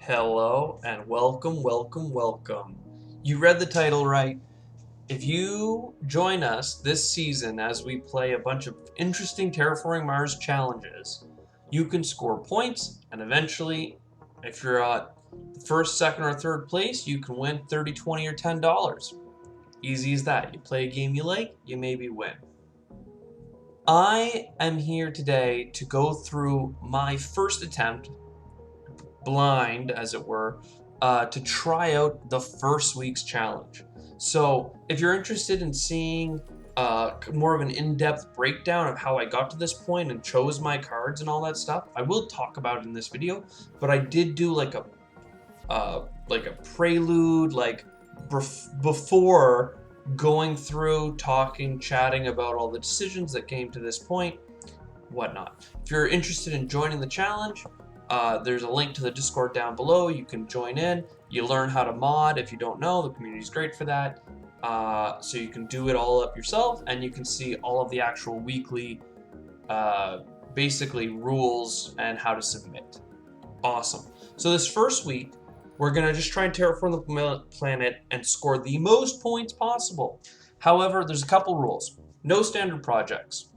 Hello and welcome, welcome, welcome. You read the title right. If you join us this season as we play a bunch of interesting Terraforming Mars challenges, you can score points and eventually, if you're at the first, second, or third place, you can win 30, 20, or $10. Easy as that. You play a game you like, you maybe win. I am here today to go through my first attempt, blind as it were, to try out the first week's challenge. So if you're interested in seeing more of an in-depth breakdown of how I got to this point and chose my cards and all that stuff, I will talk about it in this video. But I did do like a prelude, before going through, talking, chatting about all the decisions that came to this point, whatnot. If you're interested in joining the challenge, there's a link to the Discord down below. You can join in. You learn how to mod. If you don't know, the community is great for that. So you can do it all up yourself, and you can see all of the actual weekly, basically rules and how to submit. Awesome. So this first week, we're going to just try and terraform the planet and score the most points possible. However, there's a couple rules. No standard projects.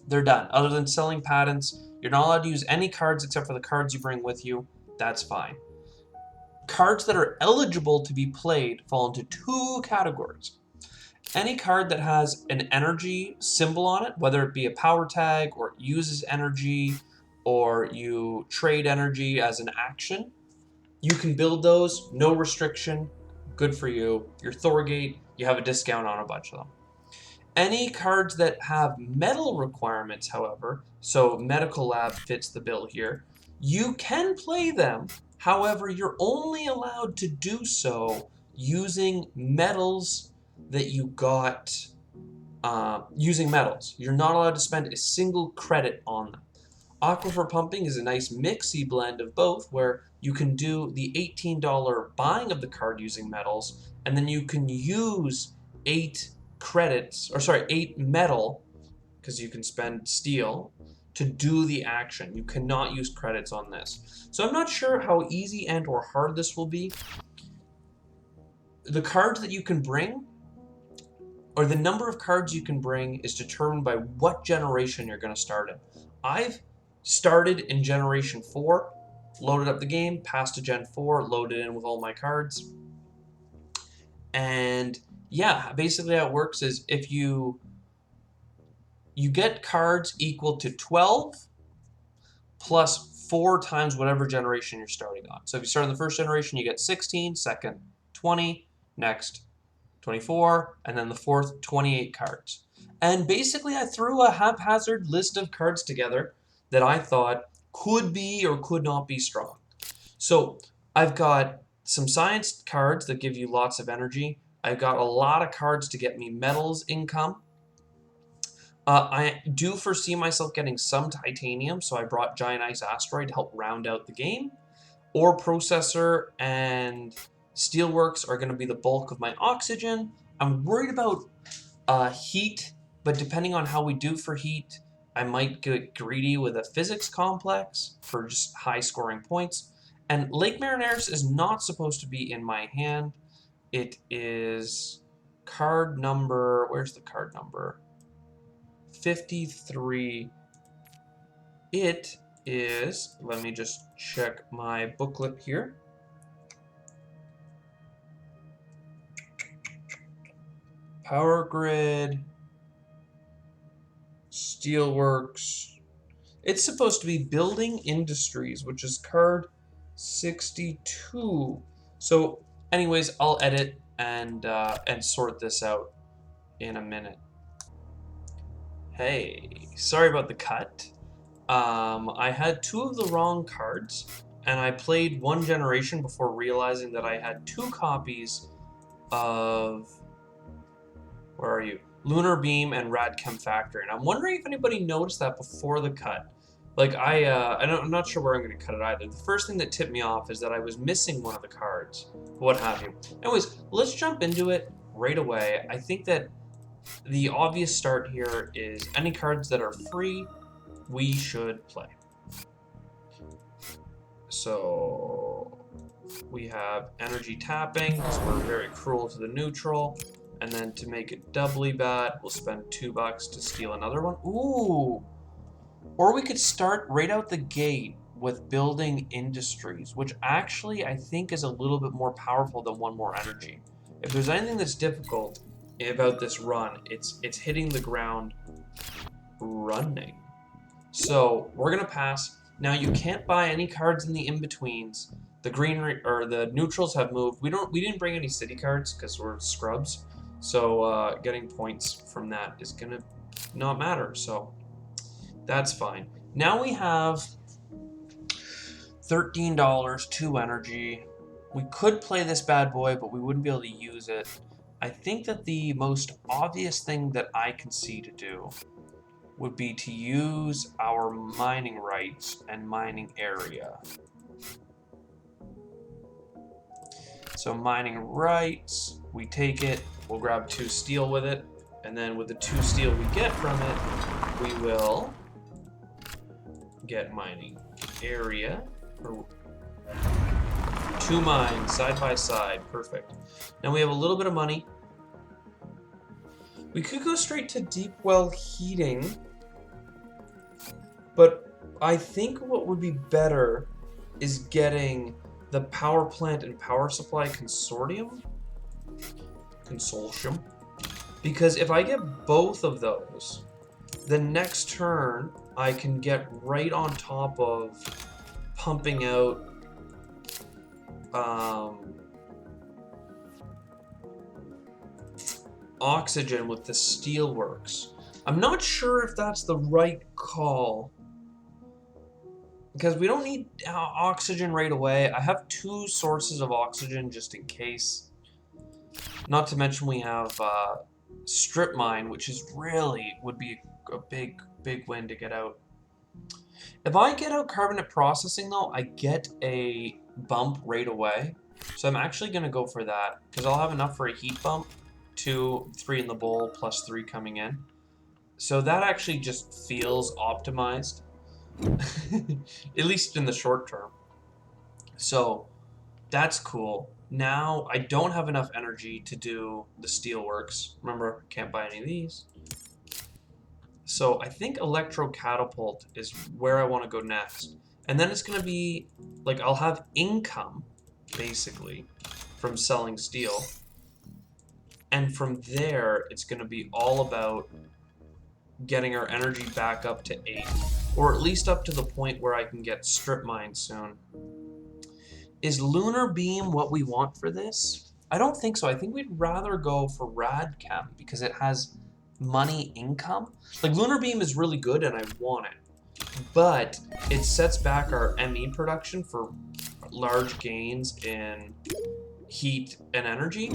They're done. Other than selling patents, you're not allowed to use any cards except for the cards you bring with you. That's fine. Cards that are eligible to be played fall into two categories. Any card that has an energy symbol on it, whether it be a power tag or it uses energy or you trade energy as an action, you can build those, no restriction, good for you. You're Thorgate, you have a discount on a bunch of them. Any cards that have metal requirements, however, so Medical Lab fits the bill here, you can play them. However, you're only allowed to do so using metals that you got, using metals. You're not allowed to spend a single credit on them. Aquifer Pumping is a nice mixy blend of both, where you can do the $18 buying of the card using metals, and then you can use 8 metal, because you can spend steel, to do the action. You cannot use credits on this. So I'm not sure how easy and or hard this will be. The cards that you can bring, or the number of cards you can bring, is determined by what generation you're going to start in. I've started in Generation 4, loaded up the game, passed to Gen 4, loaded in with all my cards. And yeah, basically how it works is if you get cards equal to 12 plus 4 times whatever generation you're starting on. So if you start in the first generation, you get 16, second 20, next 24, and then the fourth 28 cards. And basically I threw a haphazard list of cards together that I thought could be or could not be strong. So I've got some science cards that give you lots of energy. I've got a lot of cards to get me metals income. I do foresee myself getting some titanium, so I brought Giant Ice Asteroid to help round out the game. Ore Processor and Steelworks are going to be the bulk of my oxygen. I'm worried about heat, but depending on how we do for heat, I might get greedy with a physics complex for just high scoring points. And Lake Marineris is not supposed to be in my hand. It is card number, where's the card number? 53. It is, let me just check my booklet here. Power Grid, Steelworks. It's supposed to be Building Industries, which is card 62. So anyways, I'll edit and sort this out in a minute. Hey, sorry about the cut. I had 2 of the wrong cards, and I played one generation before realizing that I had 2 copies of, where are you? Lunar Beam and Radchem Factory, and I'm wondering if anybody noticed that before the cut. Like I'm not sure where I'm going to cut it either. The first thing that tipped me off is that I was missing one of the cards, what have you. Anyways, let's jump into it right away. I think that the obvious start here is any cards that are free, we should play. So we have energy tapping, so we're very cruel to the neutral. And then to make it doubly bad, we'll spend $2 to steal another one. Ooh! Or we could start right out the gate with building industries, which actually I think is a little bit more powerful than one more energy. If there's anything that's difficult about this run, it's hitting the ground running. So we're gonna pass. Now you can't buy any cards in the in-betweens. The green or the neutrals have moved. We didn't bring any city cards because we're scrubs. So getting points from that is gonna not matter. So that's fine. Now we have $13, 2 energy. We could play this bad boy, but we wouldn't be able to use it. I think that the most obvious thing that I can see to do would be to use our mining rights and mining area. So mining rights, we take it, we'll grab 2 steel with it, and then with the 2 steel we get from it, we will get mining area, or 2 mines side by side, perfect. Now we have a little bit of money. We could go straight to deep well heating, but I think what would be better is getting the power plant and power supply consortium, because if I get both of those, the next turn I can get right on top of pumping out oxygen with the steelworks. I'm not sure if that's the right call, because we don't need oxygen right away. I have 2 sources of oxygen just in case. Not to mention we have strip mine, which is really would be a big win to get out. If I get out carbonate processing though, I get a bump right away. So I'm actually going to go for that because I'll have enough for a heat bump. 2, 3 in the bowl plus 3 coming in. So that actually just feels optimized. At least in the short term. So that's cool. Now I don't have enough energy to do the steelworks. Remember, can't buy any of these. So I think electro catapult is where I want to go next. And then it's going to be like I'll have income basically from selling steel. And from there, it's going to be all about getting our energy back up to 8. Or at least up to the point where I can get strip mine soon. Is Lunar Beam what we want for this? I don't think so. I think we'd rather go for Radcam because it has money income. Like, Lunar Beam is really good and I want it. But it sets back our ME production for large gains in heat and energy.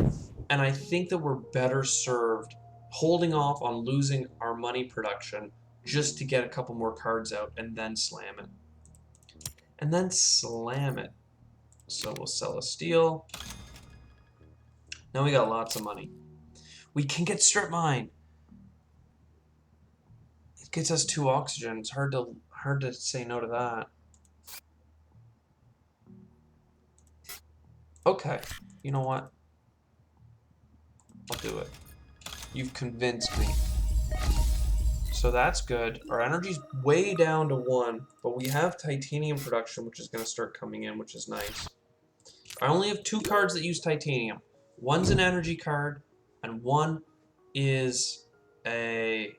And I think that we're better served holding off on losing our money production just to get a couple more cards out and then slam it. And then slam it. So we'll sell a steel. Now we got lots of money. We can get strip mine. It gets us 2 oxygen. It's hard to say no to that. Okay, you know what? I'll do it. You've convinced me. So that's good. Our energy's way down to 1, but we have titanium production, which is going to start coming in, which is nice. I only have 2 cards that use titanium. One's an energy card, and one is a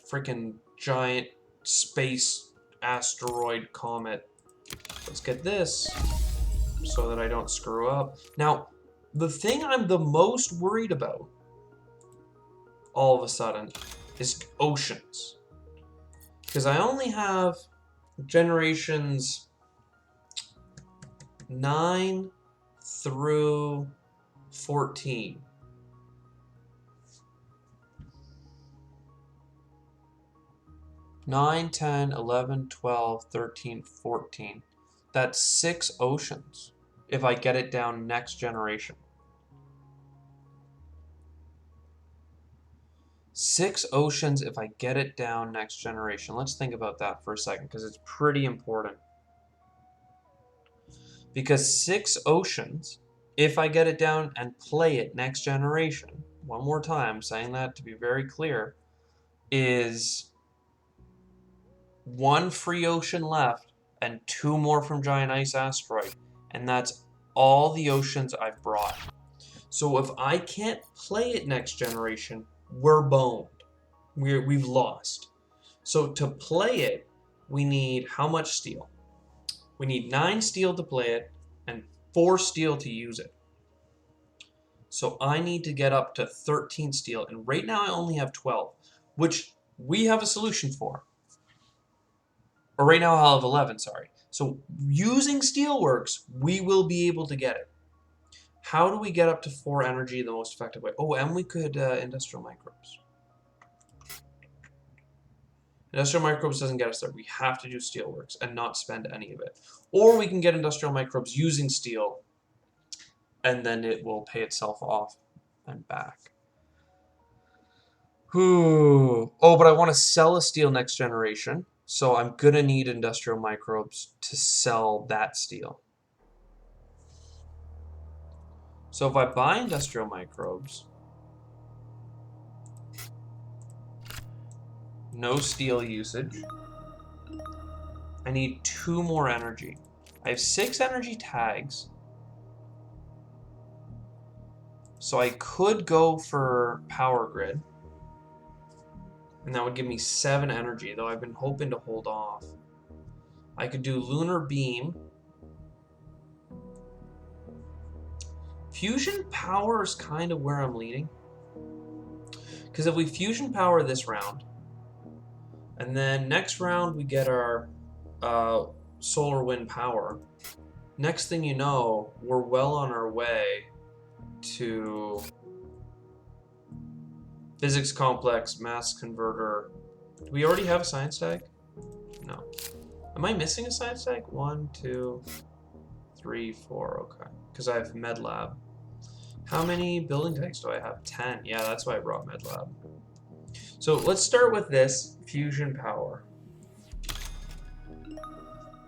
freaking giant space asteroid comet. Let's get this so that I don't screw up. Now, the thing I'm the most worried about all of a sudden is oceans. Because I only have generations 9 through 14. Nine, 10, 11, 12, 13, 14. That's 6 oceans if I get it down next generation. 6 oceans if I get it down next generation. Let's think about that for a second because it's pretty important. Because 6 oceans, if I get it down and play it next generation, one more time, saying that to be very clear, is 1 free ocean left and 2 more from Giant Ice Asteroid. And that's all the oceans I've brought. So if I can't play it next generation, we're boned. We've lost. So to play it, we need how much steel? We need 9 steel to play it and 4 steel to use it. So I need to get up to 13 steel, and right now I only have 12, which we have a solution for. Or right now I'll have 11, sorry. So using Steelworks, we will be able to get it. How do we get up to 4 energy the most effective way? Oh, and we could industrial microbes. Industrial microbes doesn't get us there. We have to do Steelworks and not spend any of it. Or we can get industrial microbes using steel, and then it will pay itself off and back. Ooh. Oh, but I want to sell a steel next generation, so I'm going to need industrial microbes to sell that steel. So if I buy industrial microbes, no steel usage, I need 2 more energy. I have 6 energy tags, so I could go for power grid, and that would give me 7 energy, though I've been hoping to hold off. I could do lunar beam. Fusion power is kind of where I'm leaning. Because if we fusion power this round, and then next round we get our solar wind power, next thing you know, we're well on our way to physics complex, mass converter. Do we already have a science tag? No. Am I missing a science tag? 1, 2, 3, 4. Okay. Because I have med lab. How many building tags do I have? 10. Yeah, that's why I brought med lab. So let's start with this fusion power.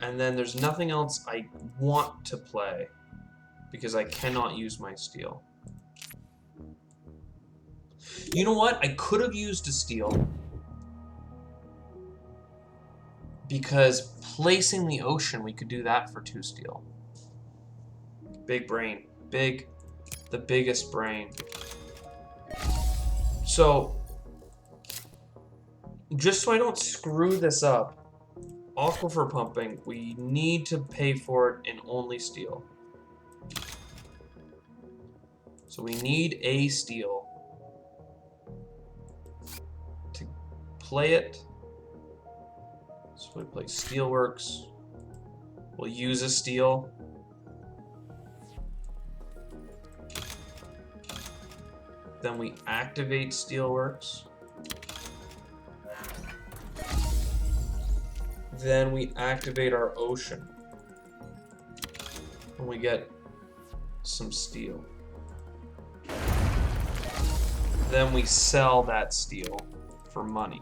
And then there's nothing else I want to play because I cannot use my steel. You know what? I could have used a steel because placing the ocean, we could do that for 2 steel. Big brain. The biggest brain. So, just so I don't screw this up, aquifer pumping, we need to pay for it in only steel. So we need a steel to play it. So we play Steelworks. We'll use a steel. Then we activate Steelworks. Then we activate our ocean. And we get some steel. Then we sell that steel for money.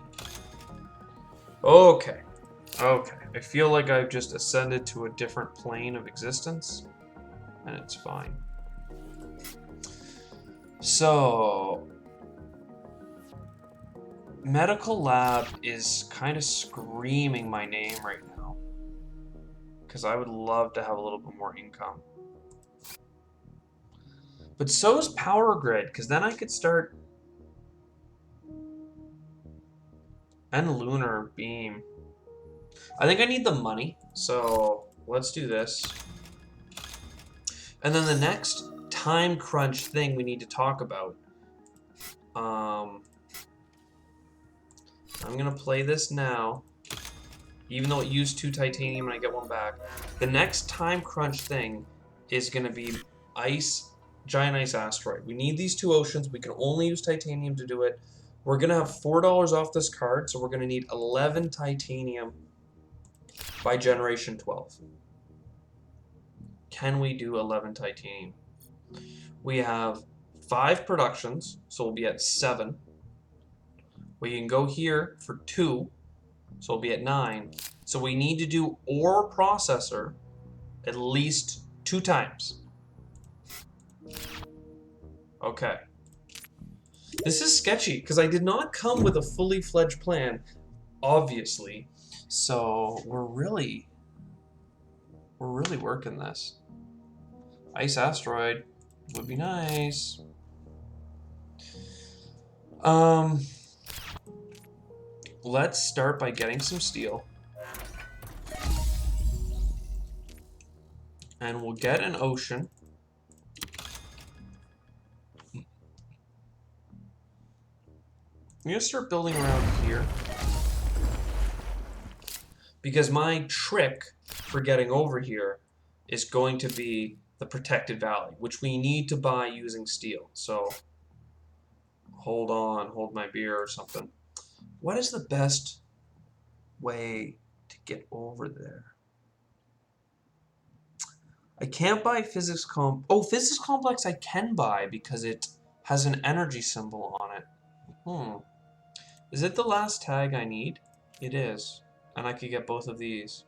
Okay. Okay. I feel like I've just ascended to a different plane of existence. And it's fine. So, medical lab is kind of screaming my name right now because I would love to have a little bit more income. But so is power grid, because then I could start, and lunar beam. I think I need the money, so let's do this. And then the next time crunch thing we need to talk about. I'm gonna play this now, even though it used 2 titanium and I get 1 back. The next time crunch thing is gonna be giant ice asteroid. We need these 2 oceans. We can only use titanium to do it. We're gonna have $4 off this card, so we're gonna need 11 titanium by generation 12. Can we do 11 titanium? We have 5 productions, so we'll be at 7. We can go here for 2, so we'll be at 9. So we need to do ore processor at least 2 times. Okay. This is sketchy, because I did not come with a fully fledged plan, obviously. So we're really working this. Ice asteroid would be nice. Let's start by getting some steel. And we'll get an ocean. I'm gonna start building around here. Because my trick for getting over here is going to be the protected valley, which we need to buy using steel. So hold on, hold my beer or something. What is the best way to get over there? I can't buy physics physics complex I can buy because it has an energy symbol on it. Is it the last tag I need? It is. And I could get both of these.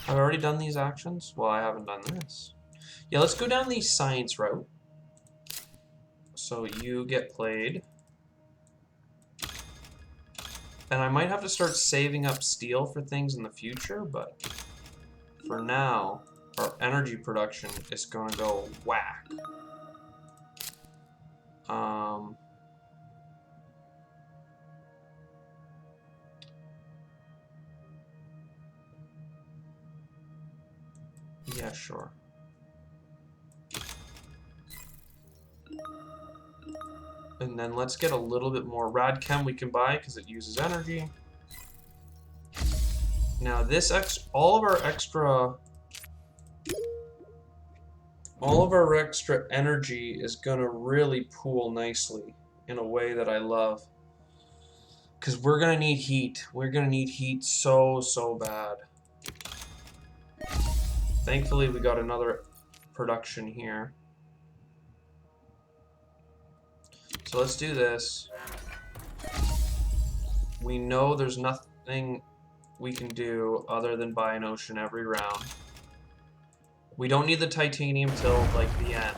Have I already done these actions? Well, I haven't done this. Yeah, let's go down the science route. So you get played. And I might have to start saving up steel for things in the future, but for now, our energy production is going to go whack. Yeah, sure. And then let's get a little bit more radchem we can buy because it uses energy. Now this all of our extra energy is gonna really pool nicely in a way that I love. Because we're gonna need heat. We're gonna need heat so bad. Thankfully we got another production here. So let's do this. We know there's nothing we can do other than buy an ocean every round. We don't need the titanium till like the end.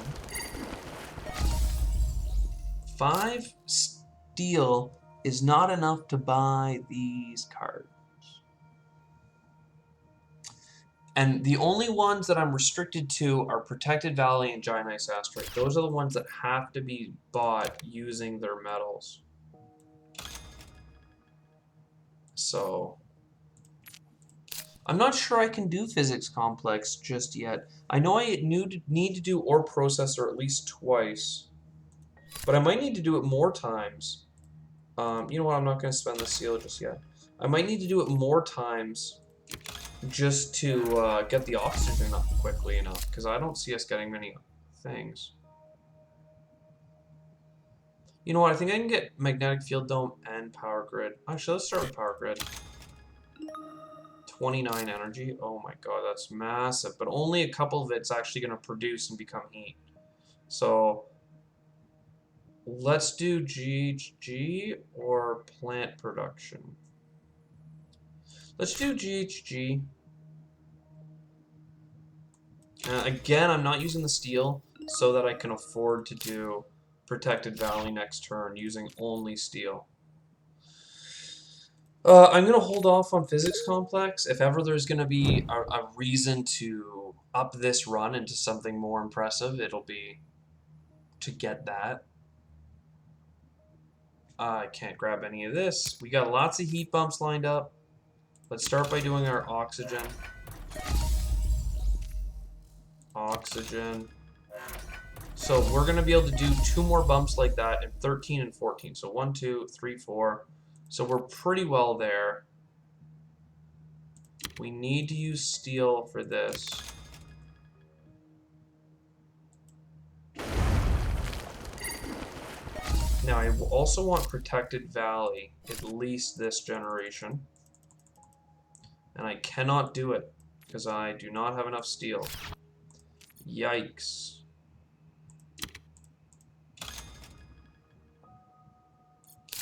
5 steel is not enough to buy these cards. And the only ones that I'm restricted to are Protected Valley and Giant Ice Asteroid. Those are the ones that have to be bought using their metals. So I'm not sure I can do physics complex just yet. I know I need to do ore processor at least twice, but I might need to do it more times. You know what? I'm not going to spend the seal just yet. I might need to do it more times just to get the oxygen up quickly enough, because I don't see us getting many things. You know what? I think I can get magnetic field dome and power grid. Actually, let's start with power grid. 29 energy. Oh my god, that's massive. But only a couple of it's actually going to produce and become heat. So let's do GHG or plant production. Let's do GHG. Again, I'm not using the steel so that I can afford to do Protected Valley next turn using only steel. I'm going to hold off on Physics Complex. If ever there's going to be a reason to up this run into something more impressive, it'll be to get that. I can't grab any of this. We got lots of heat bumps lined up. Let's start by doing our oxygen. Oxygen. So we're going to be able to do 2 more bumps like that in 13 and 14. So 1, 2, 3, 4. So we're pretty well there. We need to use steel for this. Now I also want Protected Valley, at least this generation. And I cannot do it because I do not have enough steel. Yikes.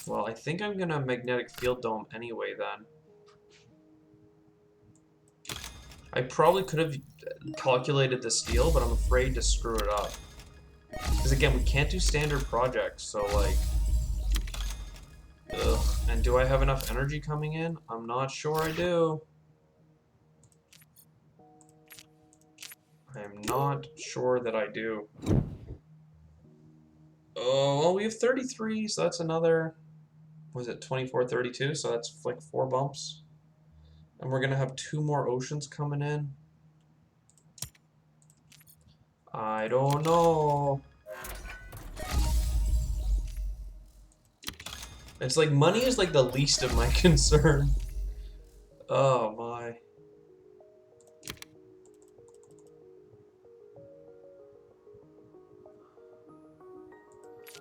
Well, I think I'm gonna magnetic field dome anyway then. I probably could have calculated the steel, but I'm afraid to screw it up. Because again, we can't do standard projects, so like... Ugh. And do I have enough energy coming in? I'm not sure I do. I am not sure that I do. Oh, well, we have 33, so that's another... Was it 24, 32? So that's like 4 bumps. And we're going to have 2 more oceans coming in. I don't know. It's like money is like the least of my concern. Oh my.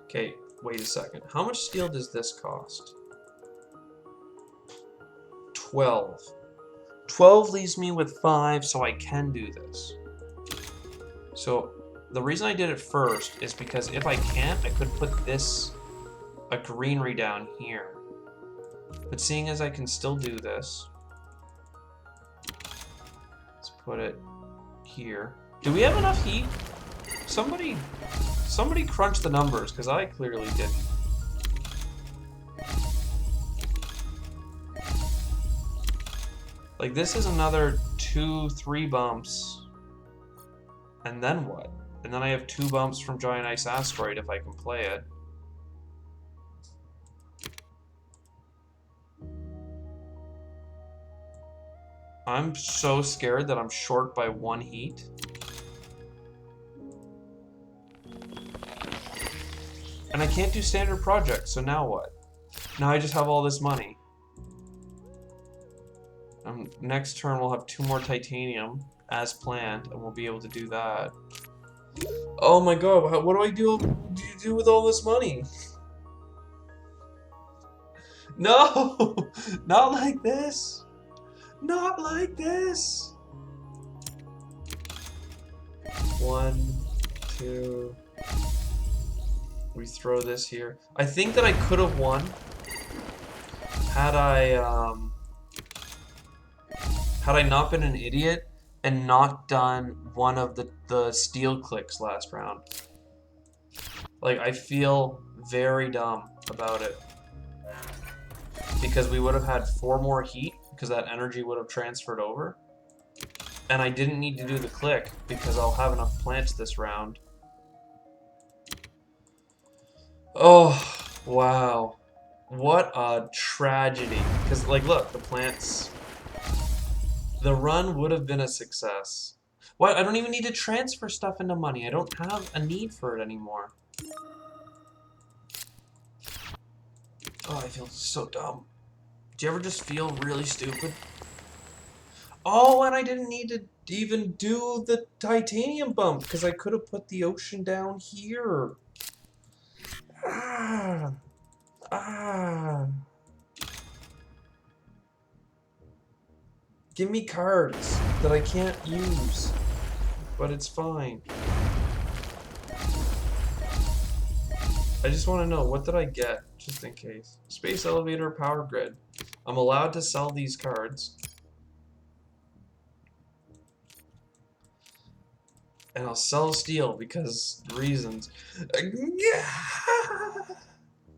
Okay, wait a second. How much steel does this cost? 12. 12 leaves me with 5, so I can do this. So the reason I did it first is because if I can't, I could put a greenery down here. But seeing as I can still do this, let's put it here. Do we have enough heat? Somebody crunch the numbers, because I clearly didn't. Like, this is another 2, 3 bumps. And then what? And then I have 2 bumps from Giant Ice Asteroid if I can play it. I'm so scared that I'm short by 1 heat. And I can't do standard projects, so now what? Now I just have all this money. Next turn we'll have 2 more titanium, as planned, and we'll be able to do that. Oh my god, what do I do with all this money? No! Not like this! Not like this! 1, 2... We throw this here. I think that I could have won had I not been an idiot and not done one of the steel clicks last round. Like, I feel very dumb about it. Because we would have had 4 more heat, because that energy would have transferred over. And I didn't need to do the click, because I'll have enough plants this round. Oh, wow. What a tragedy. Because, like, look, the plants... The run would have been a success. What? I don't even need to transfer stuff into money. I don't have a need for it anymore. Oh, I feel so dumb. Do you ever just feel really stupid? Oh, and I didn't need to even do the titanium bump, because I could have put the ocean down here. Ah. Ah. Give me cards that I can't use, but it's fine. I just want to know, what did I get, just in case? Space elevator, power grid. I'm allowed to sell these cards. And I'll sell steel because reasons.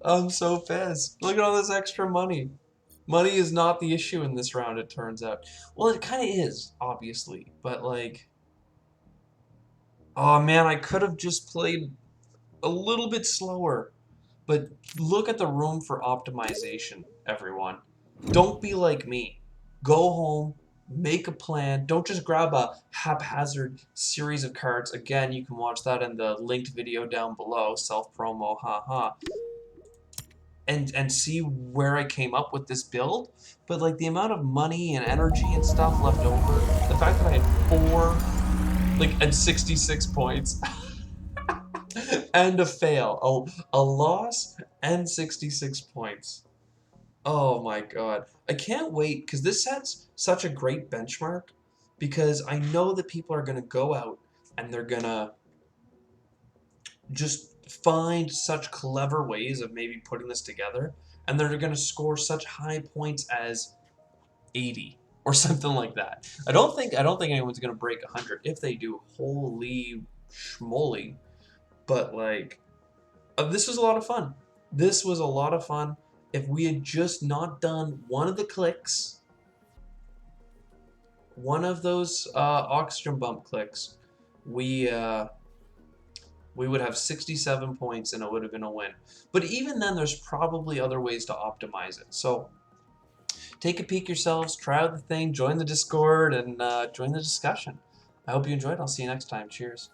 I'm so pissed. Look at all this extra money. Money is not the issue in this round, it turns out. Well, it kind of is, obviously. But, like... Oh, man, I could have just played a little bit slower. But look at the room for optimization, everyone. Don't be like me. Go home, make a plan. Don't just grab a haphazard series of cards. Again, you can watch that in the linked video down below. Self-promo, haha. And see where I came up with this build. But like the amount of money and energy and stuff left over, the fact that I had 4, like, and 66 points, and a fail, a loss and 66 points. Oh my god. I can't wait, because this sets such a great benchmark, because I know that people are going to go out and they're going to just find such clever ways of maybe putting this together, and they're going to score such high points as 80. or something like that. I don't think anyone's gonna break 100. If they do, holy schmoly! But like, this was a lot of fun. This was a lot of fun. If we had just not done one of the clicks, one of those oxygen bump clicks, we would have 67 points and it would have been a win. But even then, there's probably other ways to optimize it. So take a peek yourselves, try out the thing, join the Discord, and join the discussion. I hope you enjoyed. I'll see you next time. Cheers.